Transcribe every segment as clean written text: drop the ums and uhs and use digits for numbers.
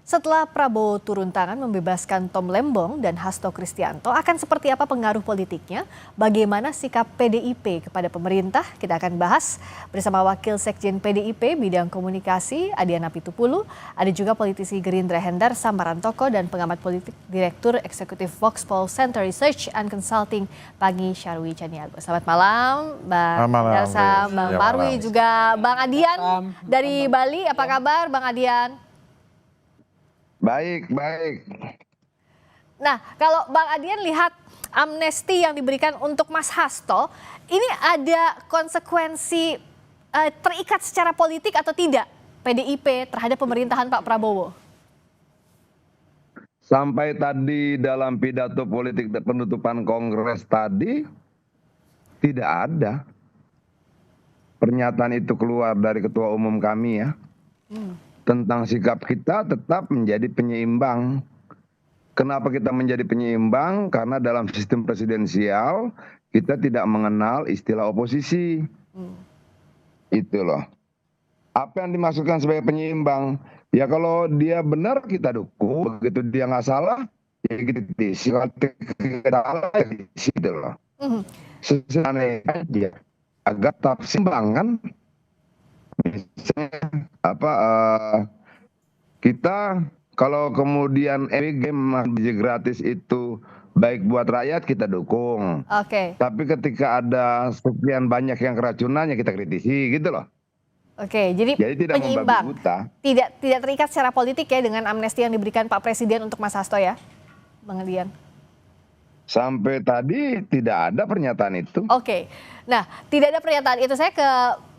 Setelah Prabowo turun tangan membebaskan Tom Lembong dan Hasto Kristianto, akan seperti apa pengaruh politiknya? Bagaimana sikap PDIP kepada pemerintah? Kita akan bahas bersama Wakil Sekjen PDIP bidang komunikasi Adiana Pitupulu, ada juga politisi Gerindra Hendar Sammarantoko dan pengamat politik Direktur Eksekutif Voxpol Center Research and Consulting Pangi Syarwi Caniago. Selamat malam, Bang Darsa, Bang Parwi, juga Bang Adian dari Bali. Apa kabar, Bang Adian? Baik, baik. Nah, kalau Bang Adian lihat amnesti yang diberikan untuk Mas Hasto, ini ada konsekuensi terikat secara politik atau tidak PDIP terhadap pemerintahan Pak Prabowo? Sampai tadi dalam pidato politik penutupan Kongres tadi, tidak ada pernyataan itu keluar dari Ketua Umum kami ya. Tentang sikap kita tetap menjadi penyeimbang. Kenapa kita menjadi penyeimbang? Karena dalam sistem presidensial kita tidak mengenal istilah oposisi. Itu loh. Apa yang dimaksudkan sebagai penyeimbang? Ya kalau dia benar kita dukung, begitu dia nggak salah ya kita kritisi. Kalau kita salah ya kritisi itu loh. Sesederhana aja. Agar tetap seimbang kan? Misalnya kita kalau kemudian game gratis itu baik buat rakyat kita dukung. Oke. Tapi ketika ada sekian banyak yang keracunan ya kita kritisi gitu loh. Oke, jadi tidak penyeimbang. membabi buta. Tidak terikat secara politik ya dengan amnesti yang diberikan Pak Presiden untuk Mas Hasto ya, Bang Adian? Sampai tadi tidak ada pernyataan itu. Oke, nah tidak ada pernyataan itu. Saya ke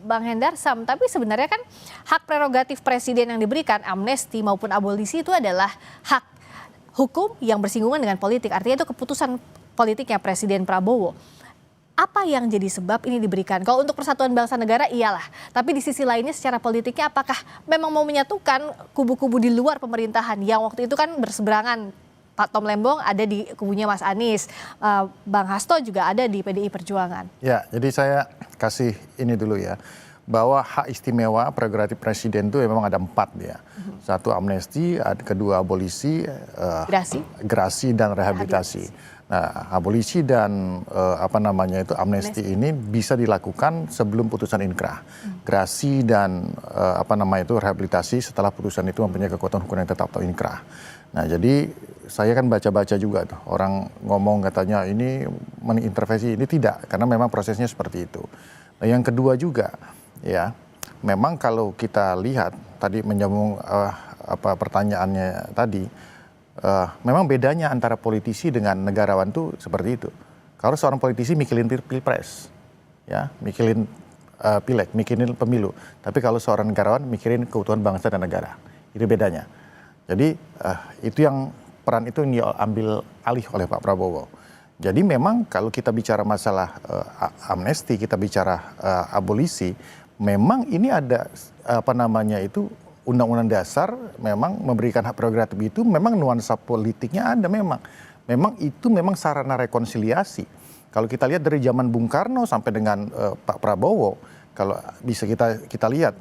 Bang Hendar Sam, tapi sebenarnya kan hak prerogatif presiden yang diberikan amnesti maupun abolisi itu adalah hak hukum yang bersinggungan dengan politik. Artinya itu keputusan politiknya Presiden Prabowo. Apa yang jadi sebab ini diberikan? Kalau untuk persatuan bangsa negara iyalah, tapi di sisi lainnya secara politiknya apakah memang mau menyatukan kubu-kubu di luar pemerintahan yang waktu itu kan berseberangan? Pak Tom Lembong ada di kubunya Mas Anies, Bang Hasto juga ada di PDI Perjuangan. Ya, jadi saya kasih ini dulu ya, bahwa hak istimewa prerogatif presiden itu memang ada 4 ya. Satu amnesti, kedua abolisi, gerasi dan rehabilitasi. Nah, abolisi dan amnesti ini bisa dilakukan sebelum putusan inkrah. Gerasi dan rehabilitasi setelah putusan itu mempunyai kekuatan hukum yang tetap atau inkrah. Nah, jadi saya kan baca-baca juga tuh orang ngomong katanya ini mengintervensi, ini tidak, karena memang prosesnya seperti itu. Nah, yang kedua juga ya, memang kalau kita lihat tadi menyambung pertanyaannya tadi, memang bedanya antara politisi dengan negarawan tuh seperti itu. Kalau seorang politisi mikirin pilpres, ya, mikirin pileg, mikirin pemilu. Tapi kalau seorang negarawan mikirin keutuhan bangsa dan negara, itu bedanya. Jadi itu yang peran itu yang diambil alih oleh Pak Prabowo. Jadi memang kalau kita bicara masalah amnesti, kita bicara abolisi, memang ini ada undang-undang dasar memang memberikan hak prerogatif itu, memang nuansa politiknya ada memang. Memang itu memang sarana rekonsiliasi. Kalau kita lihat dari zaman Bung Karno sampai dengan Pak Prabowo, kalau bisa kita lihat,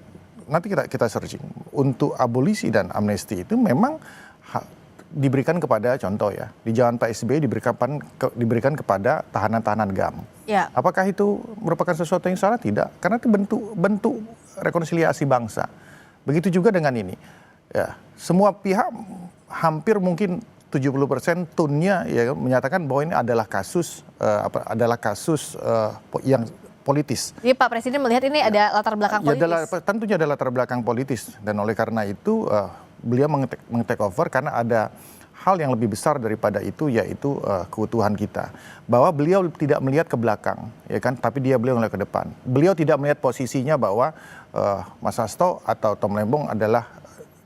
nanti kita searching, untuk abolisi dan amnesti itu memang diberikan kepada, contoh ya, di zaman Pak SBY diberikan kepada tahanan-tahanan GAM. Ya. Apakah itu merupakan sesuatu yang salah? Tidak, karena itu bentuk rekonsiliasi bangsa. Begitu juga dengan ini. Ya, semua pihak hampir mungkin 70% tunnya ya menyatakan bahwa ini adalah kasus yang politis. Jadi Pak Presiden melihat ini ada latar belakang politis? Tentunya ada latar belakang politis, dan oleh karena itu beliau meng-take over karena ada hal yang lebih besar daripada itu, yaitu keutuhan kita. Bahwa beliau tidak melihat ke belakang, ya kan, tapi beliau melihat ke depan. Beliau tidak melihat posisinya bahwa Mas Hasto atau Tom Lembong adalah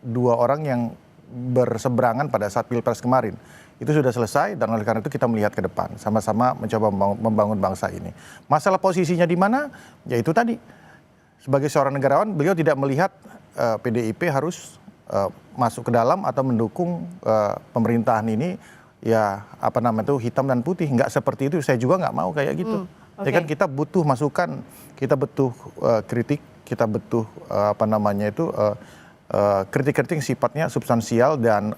dua orang yang berseberangan pada saat Pilpres kemarin. Itu sudah selesai, dan oleh karena itu kita melihat ke depan, sama-sama mencoba membangun bangsa ini. Masalah posisinya di mana? Ya itu tadi, sebagai seorang negarawan, beliau tidak melihat PDIP harus masuk ke dalam atau mendukung pemerintahan ini, ya hitam dan putih. Nggak seperti itu, saya juga nggak mau kayak gitu. Ya kan, kita butuh masukan, kita butuh kritik, kita butuh kritik-kritik yang sifatnya substansial dan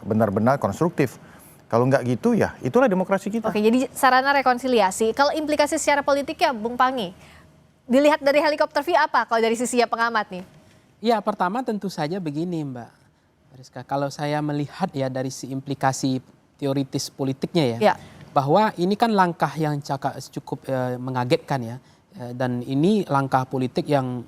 benar-benar konstruktif. Kalau nggak gitu ya itulah demokrasi kita. Oke, jadi sarana rekonsiliasi. Kalau implikasi secara politiknya, Bung Pangi, dilihat dari helikopter view apa kalau dari sisi pengamat nih? Ya, pertama tentu saja begini Mbak Rizka, kalau saya melihat ya dari si implikasi teoritis politiknya ya, bahwa ini kan langkah yang cukup mengagetkan ya, dan ini langkah politik yang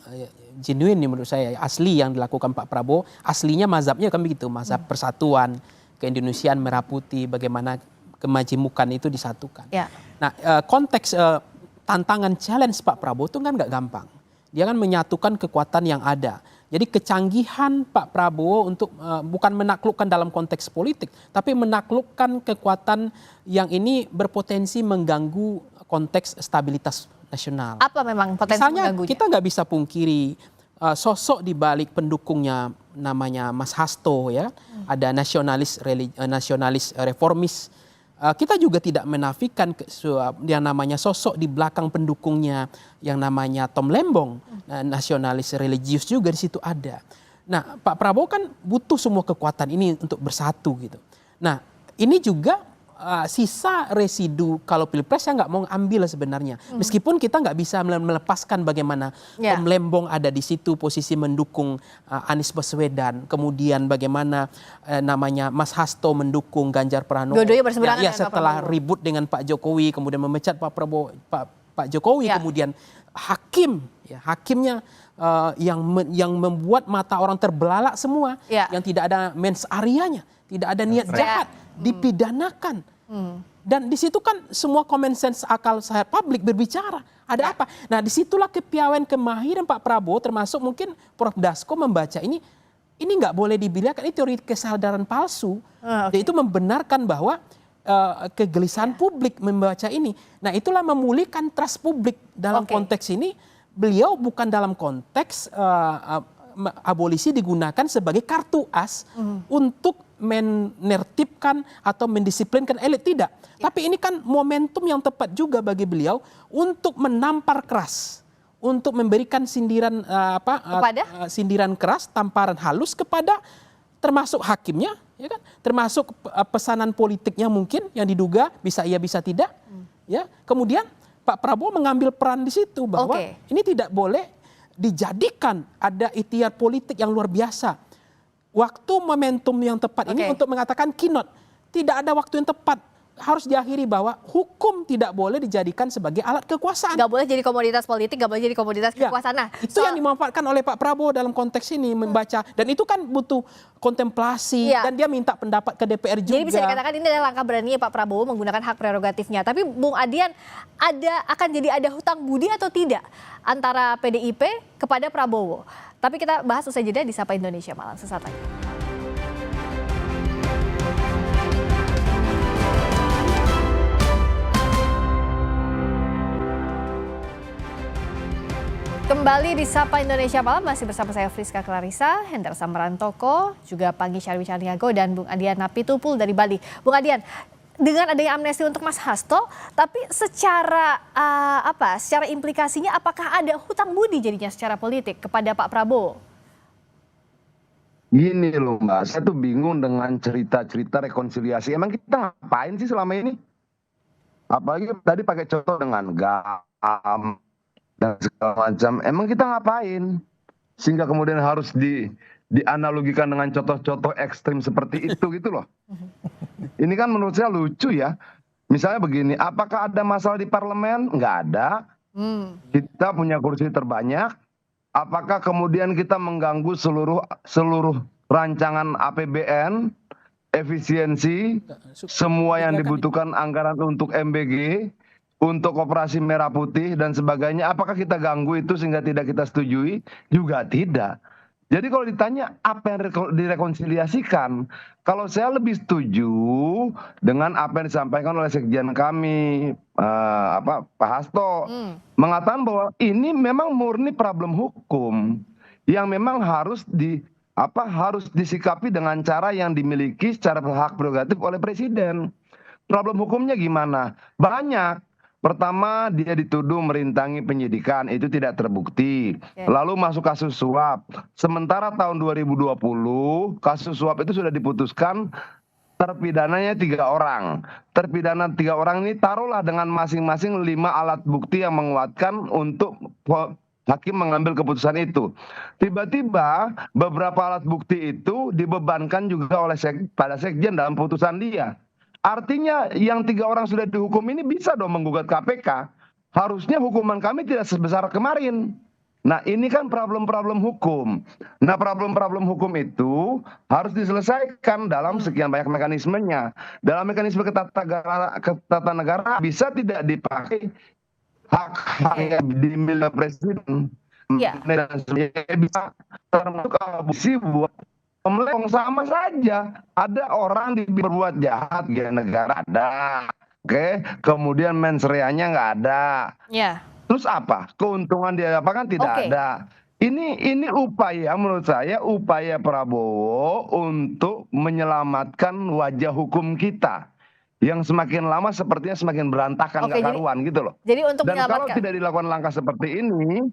genuine menurut saya, asli yang dilakukan Pak Prabowo. Aslinya mazhabnya kan begitu, mazhab persatuan, keindonesiaan merah putih, bagaimana kemajemukan itu disatukan. Nah, konteks tantangan challenge Pak Prabowo itu kan nggak gampang. Dia kan menyatukan kekuatan yang ada. Jadi kecanggihan Pak Prabowo untuk bukan menaklukkan dalam konteks politik, tapi menaklukkan kekuatan yang ini berpotensi mengganggu konteks stabilitas nasional. Apa memang potensi mengganggunya? Misalnya Kita nggak bisa pungkiri sosok di balik pendukungnya namanya Mas Hasto ya, ada nasionalis reformis. Kita juga tidak menafikan yang namanya sosok di belakang pendukungnya yang namanya Tom Lembong, nasionalis religius juga di situ ada. Nah, Pak Prabowo kan butuh semua kekuatan ini untuk bersatu gitu. Nah, ini juga sisa residu kalau pilpres saya nggak mau ambil sebenarnya. Meskipun kita nggak bisa melepaskan bagaimana Tom Lembong ada di situ posisi mendukung Anies Baswedan, kemudian bagaimana namanya Mas Hasto mendukung Ganjar Pranowo. Dua-duanya berseberangan ya, setelah ribut dengan Pak Jokowi, kemudian memecat Pak Prabowo, Pak Jokowi, kemudian hakimnya yang membuat mata orang terbelalak semua, yang tidak ada mens arianya, tidak ada niat jahat, dipidanakan. Dan di situ kan semua common sense akal sehat publik berbicara. Ada apa? Nah, disitulah kepiawaian kemahiran Pak Prabowo, termasuk mungkin Prof. Dasko membaca ini nggak boleh dibiarkan, ini teori kesadaran palsu. Itu membenarkan bahwa kegelisahan publik membaca ini. Nah, itulah memulihkan trust publik dalam konteks ini. Beliau bukan dalam konteks abolisi digunakan sebagai kartu as untuk menertibkan atau mendisiplinkan elit, tidak. Tapi ini kan momentum yang tepat juga bagi beliau untuk menampar keras, untuk memberikan sindiran sindiran keras, tamparan halus kepada termasuk hakimnya, ya kan? Termasuk pesanan politiknya mungkin yang diduga bisa iya bisa tidak, ya. Kemudian Pak Prabowo mengambil peran di situ bahwa ini tidak boleh dijadikan ada ikhtiar politik yang luar biasa. Waktu momentum yang tepat ini untuk mengatakan kinot. Tidak ada waktu yang tepat. Harus diakhiri bahwa hukum tidak boleh dijadikan sebagai alat kekuasaan. Gak boleh jadi komoditas politik, gak boleh jadi komoditas kekuasaan. Nah, itu yang dimanfaatkan oleh Pak Prabowo dalam konteks ini membaca. Dan itu kan butuh kontemplasi dan dia minta pendapat ke DPR juga. Jadi bisa dikatakan ini adalah langkah berani Pak Prabowo menggunakan hak prerogatifnya. Tapi Bung Adian, akan jadi ada hutang budi atau tidak antara PDIP kepada Prabowo? Tapi kita bahas usai jeda di Sapa Indonesia Malam sesaat lagi. Kembali di Sapa Indonesia Malam, masih bersama saya Friska Clarissa, Hendra Samrantoko, juga Pangi Syarwi Caniago dan Bung Adian Napitupul dari Bali. Bung Adian, dengan adanya amnesti untuk Mas Hasto, tapi secara secara implikasinya apakah ada hutang budi jadinya secara politik kepada Pak Prabowo? Gini loh Mbak, saya tuh bingung dengan cerita-cerita rekonsiliasi. Emang kita ngapain sih selama ini? Apalagi tadi pakai contoh dengan GAM dan segala macam. Emang kita ngapain? Sehingga kemudian harus dianalogikan dengan contoh-contoh ekstrim seperti itu gitu loh. Ini kan menurut saya lucu ya. Misalnya begini, apakah ada masalah di parlemen? Nggak ada. Kita punya kursi terbanyak. Apakah kemudian kita mengganggu seluruh rancangan APBN, efisiensi, semua yang dibutuhkan anggaran untuk MBG, untuk Operasi Merah Putih dan sebagainya? Apakah kita ganggu itu sehingga tidak kita setujui? Juga tidak. Jadi kalau ditanya apa yang direkonsiliasikan, kalau saya lebih setuju dengan apa yang disampaikan oleh sekjen kami, Pak Hasto, mengatakan bahwa ini memang murni problem hukum yang memang harus disikapi dengan cara yang dimiliki secara hak prerogatif oleh presiden. Problem hukumnya gimana? Banyak. Pertama, dia dituduh merintangi penyidikan, itu tidak terbukti. Lalu masuk kasus suap. Sementara tahun 2020, kasus suap itu sudah diputuskan terpidananya 3 orang. Terpidana 3 orang ini taruhlah dengan masing-masing 5 alat bukti yang menguatkan untuk hakim mengambil keputusan itu. Tiba-tiba beberapa alat bukti itu dibebankan juga oleh pada sekjen dalam putusan dia. Artinya yang 3 orang sudah dihukum ini bisa dong menggugat KPK. Harusnya hukuman kami tidak sebesar kemarin. Nah ini kan problem-problem hukum. Nah problem-problem hukum itu harus diselesaikan dalam sekian banyak mekanismenya. Dalam mekanisme ketatanegaraan bisa tidak dipakai hak-hak yang dimiliki presiden. Dan bisa termasuk abusi buat Pemleng sama saja. Ada orang berbuat jahat di negara ada. Oke, kemudian mens reanya nggak ada. Terus apa? Keuntungan dia apa kan tidak ada. Ini upaya menurut saya upaya Prabowo untuk menyelamatkan wajah hukum kita yang semakin lama sepertinya semakin berantakan nggak karuan gitu loh. Jadi untuk Dan kalau tidak dilakukan langkah seperti ini,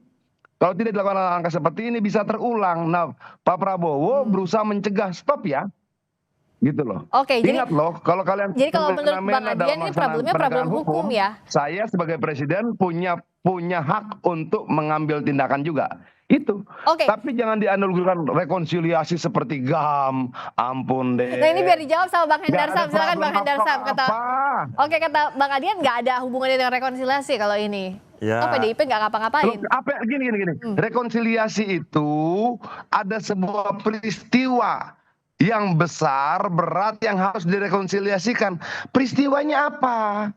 kalau tidak dilakukan langkah seperti ini bisa terulang. Nah, Pak Prabowo berusaha mencegah stop ya, gitu loh. Ingat loh, kalau kalian jadi kalau menurut Bang Adian ini problemnya problem hukum ya. Saya sebagai presiden punya hak untuk mengambil tindakan juga. Itu. Tapi jangan dianalogikan rekonsiliasi seperti GAM. Ampun deh. Nah ini biar dijawab sama Bang Hendar Sam. Silakan Bang Hendar Sam. Kata Bang Adian nggak ada hubungannya dengan rekonsiliasi kalau ini. PDIP nggak ngapa-ngapain. Gini. Rekonsiliasi itu ada sebuah peristiwa yang besar, berat, yang harus direkonsiliasikan. Peristiwanya apa?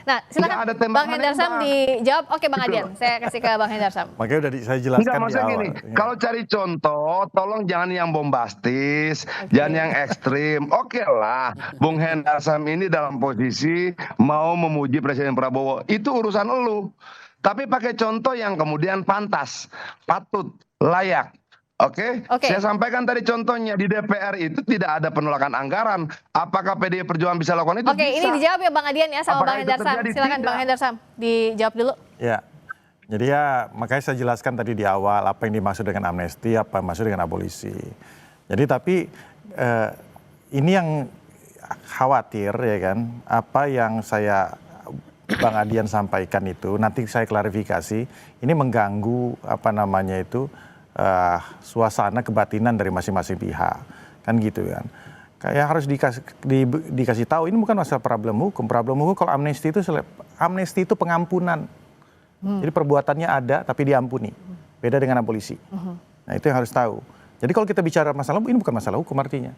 Nah silakan Bang Hendar Sam dijawab. Bang Adian, saya kasih ke Bang Hendar Sam. Makanya udah saya jelaskan di awal. Gini, kalau cari contoh, tolong jangan yang bombastis, jangan yang ekstrim. Lah, Bung Hendar Sam ini dalam posisi mau memuji Presiden Prabowo. Itu urusan elu. Tapi pakai contoh yang kemudian pantas, patut, layak. Saya sampaikan tadi contohnya di DPR itu tidak ada penolakan anggaran. Apakah PDI Perjuangan bisa lakukan itu? Bisa. Ini dijawab ya Bang Adian ya sama Bang Hendar Sam. Silakan Bang Hendar Sam dijawab dulu. Ya, jadi makanya saya jelaskan tadi di awal apa yang dimaksud dengan amnesti, apa yang dimaksud dengan abolisi. Jadi tapi ini yang khawatir ya kan, apa yang Bang Adian sampaikan itu nanti saya klarifikasi, ini mengganggu suasana kebatinan dari masing-masing pihak, kan gitu kan. Kayak harus dikasih tahu ini bukan masalah problem hukum. Problem hukum kalau amnesti itu pengampunan. Jadi perbuatannya ada tapi diampuni. Beda dengan abolisi. Nah itu yang harus tahu. Jadi kalau kita bicara masalah hukum, ini bukan masalah hukum artinya.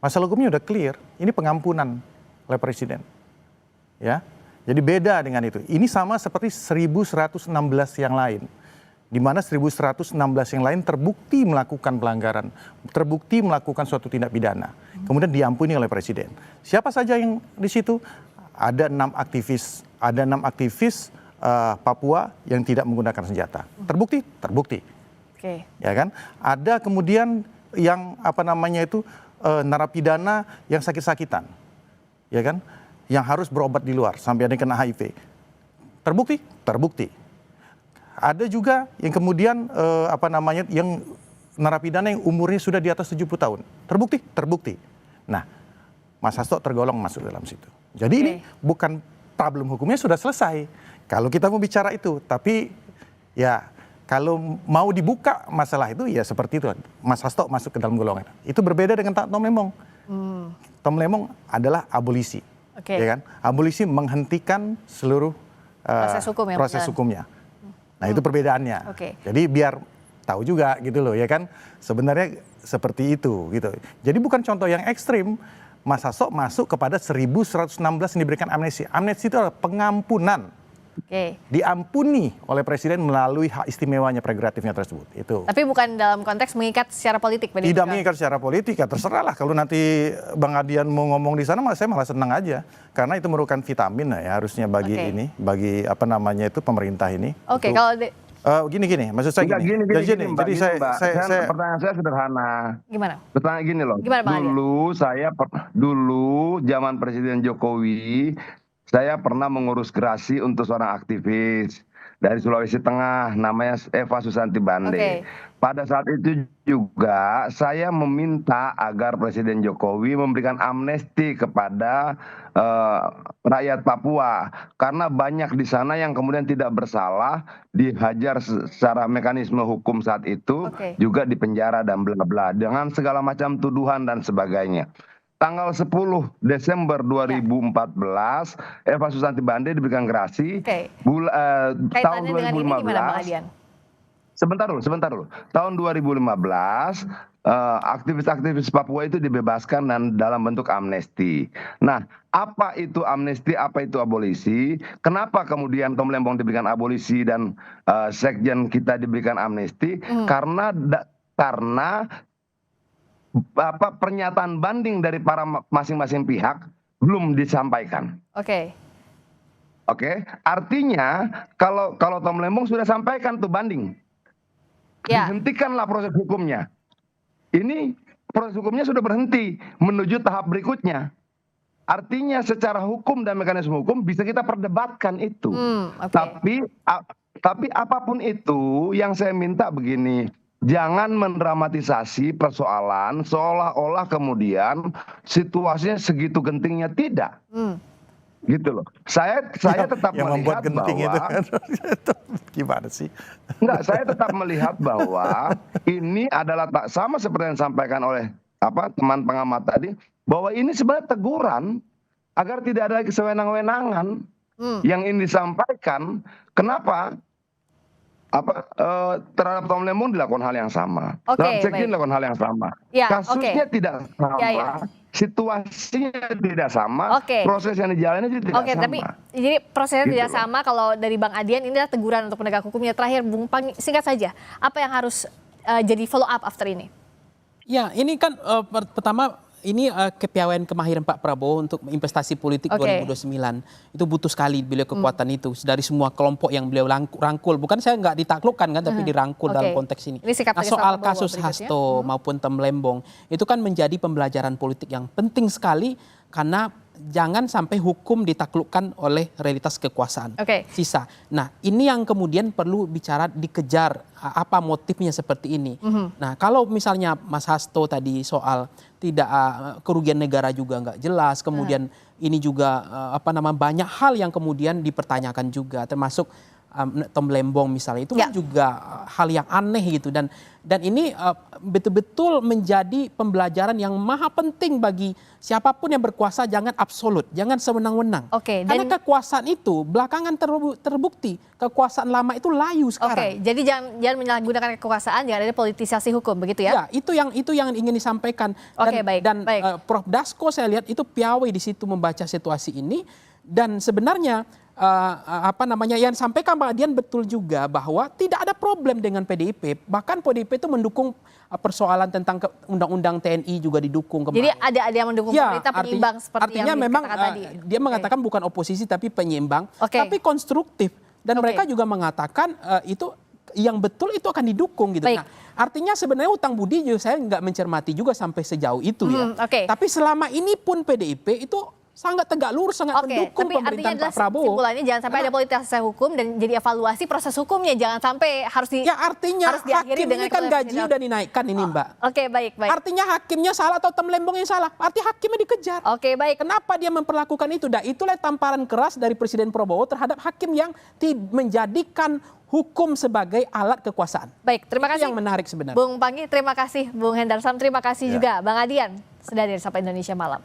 Masalah hukumnya udah clear. Ini pengampunan oleh presiden. Ya, jadi beda dengan itu. Ini sama seperti 1116 yang lain. Di mana 1116 yang lain terbukti melakukan pelanggaran, terbukti melakukan suatu tindak pidana, kemudian diampuni oleh presiden. Siapa saja yang di situ? Ada 6 aktivis Papua yang tidak menggunakan senjata. Terbukti? Terbukti. Ya kan? Ada kemudian yang narapidana yang sakit-sakitan, ya kan? Yang harus berobat di luar sampai ada yang kena HIV. Terbukti? Terbukti. Ada juga yang kemudian yang narapidana yang umurnya sudah di atas 70 tahun. Terbukti? Terbukti. Nah, Mas Hasto tergolong masuk dalam situ. Jadi ini bukan problem hukumnya sudah selesai. Kalau kita mau bicara itu, tapi ya kalau mau dibuka masalah itu ya seperti itu. Mas Hasto masuk ke dalam golongan. Itu berbeda dengan Tom Lemong. Tom Lemong adalah abolisi. Ya kan? Abolisi menghentikan seluruh proses hukumnya. Nah itu perbedaannya. Jadi biar tahu juga gitu loh ya kan. Sebenarnya seperti itu gitu. Jadi bukan contoh yang ekstrim. Mas Hasto masuk kepada 1116 yang diberikan amnesti. Amnesti itu adalah pengampunan. Diampuni oleh presiden melalui hak istimewanya prerogatifnya tersebut. Itu. Tapi bukan dalam konteks mengikat secara politik. Tidak mengikat secara politik, ya terserah lah. Kalau nanti Bang Adian mau ngomong di sana, saya malah senang aja. Karena itu merupakan vitamin ya harusnya bagi ini, bagi pemerintah ini. Kalau gini, maksud saya gini. Jadi pertanyaan saya sederhana. Gimana? Pertanyaan gini loh. Gimana, dulu zaman Presiden Jokowi, saya pernah mengurus gerasi untuk seorang aktivis dari Sulawesi Tengah, namanya Eva Susanti Bande. Pada saat itu juga saya meminta agar Presiden Jokowi memberikan amnesti kepada rakyat Papua, karena banyak di sana yang kemudian tidak bersalah, dihajar secara mekanisme hukum saat itu, juga dipenjara dan bla bla dengan segala macam tuduhan dan sebagainya. Tanggal 10 Desember 2014, Eva Susanti Bande diberikan gerasi. Tahun 2015. Sebentar dulu. Tahun 2015, aktivis-aktivis Papua itu dibebaskan dan dalam bentuk amnesti. Nah, apa itu amnesti, apa itu abolisi? Kenapa kemudian Tom Lembong diberikan abolisi dan sekjen kita diberikan amnesti? Karena pernyataan banding dari para masing-masing pihak belum disampaikan. Oke. Artinya kalau Tom Lembong sudah sampaikan tuh banding, dihentikanlah proses hukumnya. Ini proses hukumnya sudah berhenti menuju tahap berikutnya. Artinya secara hukum dan mekanisme hukum bisa kita perdebatkan itu. Tapi apapun itu, yang saya minta begini. Jangan mendramatisasi persoalan seolah-olah kemudian situasinya segitu gentingnya, tidak. Gitu loh. Saya tetap melihat bahwa gimana sih? Enggak, saya tetap melihat bahwa ini adalah sama seperti yang disampaikan oleh teman pengamat tadi, bahwa ini sebenarnya teguran agar tidak ada lagi sewenang-wenangan yang ini disampaikan. Kenapa? Terhadap Tom Lembong dilakukan hal yang sama, terhadap sekjen dilakukan hal yang sama. Kasusnya tidak sama, situasinya tidak sama, proses yang dijalani juga tidak sama. Tapi jadi prosesnya tidak sama. Kalau dari Bang Adian, ini adalah teguran untuk penegak hukumnya. Terakhir, Bung Panggi, singkat saja, apa yang harus jadi follow up after ini? Ya, ini kan pertama, ini kepiawaian kemahiran Pak Prabowo untuk investasi politik 2029. Itu butuh sekali beliau kekuatan itu dari semua kelompok yang beliau rangkul. Bukan saya nggak ditaklukkan kan, tapi dirangkul dalam konteks ini. Nah, soal kasus Hasto maupun Tom Lembong, itu kan menjadi pembelajaran politik yang penting sekali, karena jangan sampai hukum ditaklukkan oleh realitas kekuasaan sisa. Nah, ini yang kemudian perlu bicara, dikejar apa motifnya seperti ini. Nah, kalau misalnya Mas Hasto tadi soal tidak kerugian negara juga nggak jelas, kemudian ini juga banyak hal yang kemudian dipertanyakan juga, termasuk Tom Lembong misalnya, itu kan juga hal yang aneh gitu, dan ini betul-betul menjadi pembelajaran yang maha penting bagi siapapun yang berkuasa. Jangan absolut, jangan sewenang-wenang. Karena kekuasaan itu belakangan terbukti kekuasaan lama itu layu sekarang. Jadi jangan menyalahgunakan kekuasaan, jangan ada politisasi hukum, begitu ya? Ya, itu yang ingin disampaikan. Dan Prof. Dasko saya lihat itu piawai di situ membaca situasi ini, dan sebenarnya yang disampaikan Pak Adian betul juga, bahwa tidak ada problem dengan PDIP. Bahkan PDIP itu mendukung persoalan tentang undang-undang TNI juga didukung kemarin. Jadi ada yang mendukung pemerintah penyeimbang seperti yang memang tadi. Dia mengatakan bukan oposisi tapi penyeimbang, tapi konstruktif. Dan mereka juga mengatakan itu yang betul itu akan didukung gitu. Nah, artinya sebenarnya utang budi juga saya nggak mencermati juga sampai sejauh itu ya. Tapi selama ini pun PDIP itu sangat tegak lurus, sangat mendukung pemerintahan Pak Prabowo. Simpulannya jangan sampai ada politisasi hukum, dan jadi evaluasi proses hukumnya jangan sampai harus diakhiri dengan ini kan gaji udah dinaikkan ini, Mbak. Baik. Artinya hakimnya salah atau Tom Lembong yang salah? Artinya hakimnya dikejar. Kenapa dia memperlakukan itu? Dan itulah tamparan keras dari Presiden Prabowo terhadap hakim yang menjadikan hukum sebagai alat kekuasaan. Baik, terima kasih. Yang menarik sebenarnya. Bung Panggi, terima kasih. Bung Hendar Sam, terima kasih juga. Bang Adian, sudah hadir sampai Indonesia Malam.